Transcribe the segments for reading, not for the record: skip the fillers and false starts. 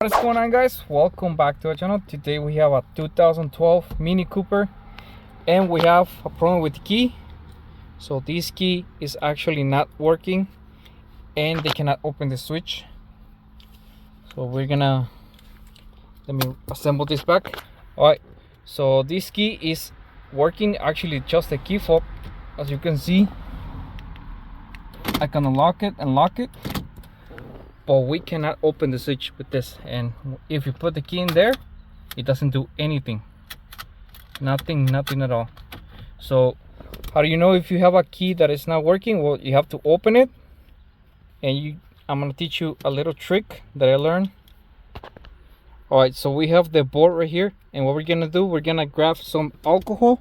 What is going on, guys? Welcome back to our channel. Today we have a 2012 Mini Cooper and we have a problem with the key. So this key is actually not working and they cannot open the switch. So we're gonna, let me assemble this back. Alright, so this key is working, actually just the key fob. As you can see, I can unlock it and lock it, but we cannot open the switch with this. And if you put the key in there, it doesn't do anything. Nothing at all. So how do you know if you have a key that is not working? Well, you have to open it, and I'm gonna teach you a little trick that I learned. All right, so we have the board right here, and what we're gonna do, we're gonna grab some alcohol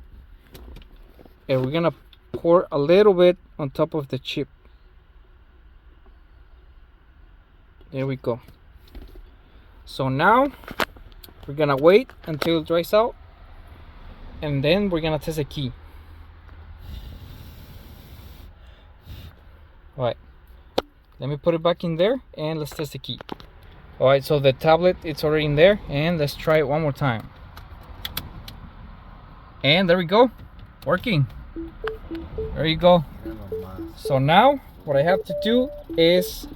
and we're gonna pour a little bit on top of the chip. There we go. So now we're gonna wait until it dries out, and then we're gonna test the key. All right, let me put it back in there and let's test the key. All right, so the tablet, it's already in there, and let's try it one more time. And there we go, working. There you go. So now what I have to do is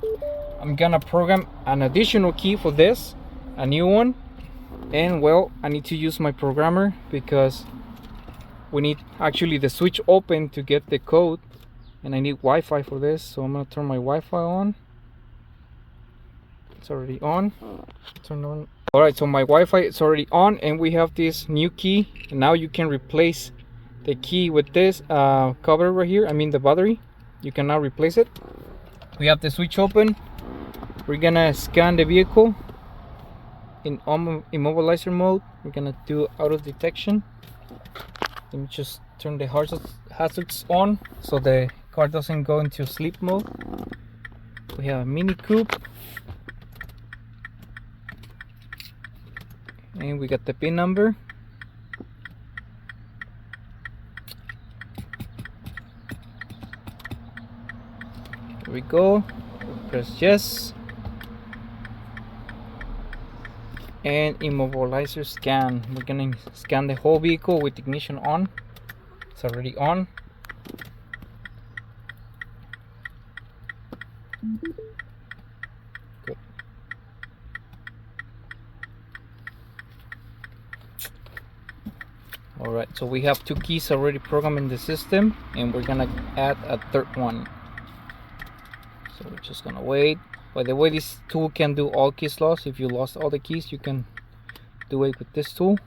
I'm gonna program an additional key for this, a new one. And well, I need to use my programmer because we need actually the switch open to get the code, and I need Wi-Fi for this. So I'm gonna turn my Wi-Fi on. It's already on. Turn on. All right, so my Wi-Fi is already on, and we have this new key. And now you can replace the key with this cover right here. I mean the battery. You can now replace it. We have the switch open. We're gonna scan the vehicle in immobilizer mode. We're gonna do auto detection. Let me just turn the hazards on so the car doesn't go into sleep mode. We have a Mini Coupe, and we got the PIN number. Here we go. Press yes. And immobilizer scan. We're gonna scan the whole vehicle with ignition on. It's already on. Good. All right, so we have two keys already programmed in the system, and we're gonna add a third one. So we're just gonna wait. By the way, this tool can do all key slots. If you lost all the keys, you can do it with this tool.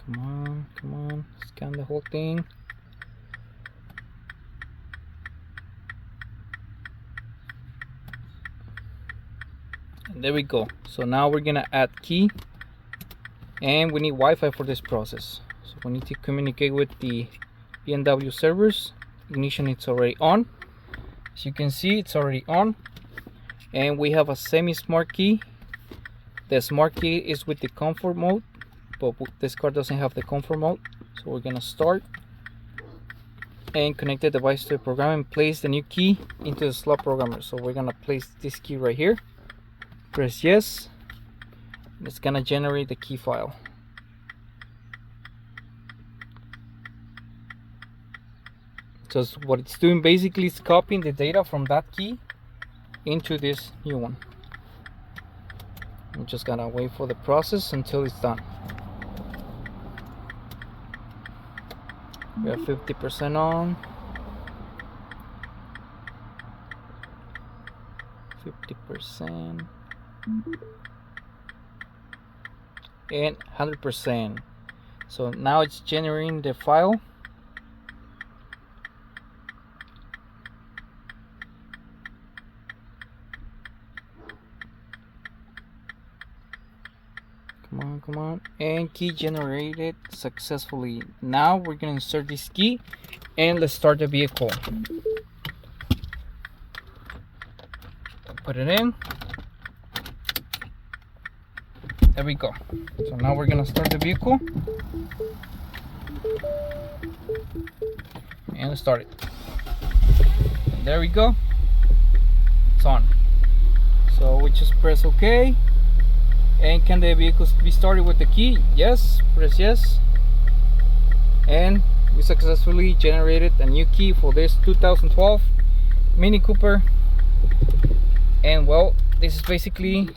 Come on, scan the whole thing. And there we go. So now we're gonna add key, and we need Wi-Fi for this process. So we need to communicate with the BMW servers. Ignition, it's already on. As you can see, it's already on. And we have a semi-smart key. The smart key is with the comfort mode, but this car doesn't have the comfort mode. So we're gonna start and connect the device to the program and place the new key into the slot programmer. So we're gonna place this key right here. Press yes. It's gonna generate the key file. So what it's doing basically is copying the data from that key into this new one. I'm just gonna wait for the process until it's done. We are 50% on, 50%, and 100%. So now it's generating the file. Come on, and key generated successfully. Now we're gonna insert this key and let's start the vehicle. Put it in. There we go. So now we're gonna start the vehicle and start it. And there we go. it's on. So we just press OK. And can the vehicle be started with the key? Yes, press yes. And we successfully generated a new key for this 2012 Mini Cooper. And well, this is basically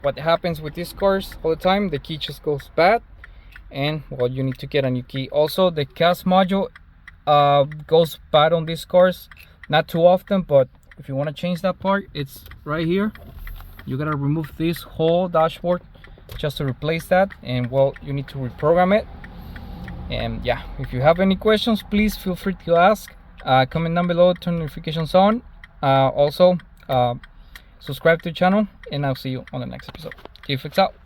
what happens with these cars all the time. The key just goes bad, and well, you need to get a new key. Also, the CAS module goes bad on these cars, not too often, but if you want to change that part, it's right here. You gotta remove this whole dashboard just to replace that, and well, you need to reprogram it. And yeah, if you have any questions, please feel free to ask. Comment down below, turn notifications on. Also subscribe to the channel, and I'll see you on the next episode. JVFIX out.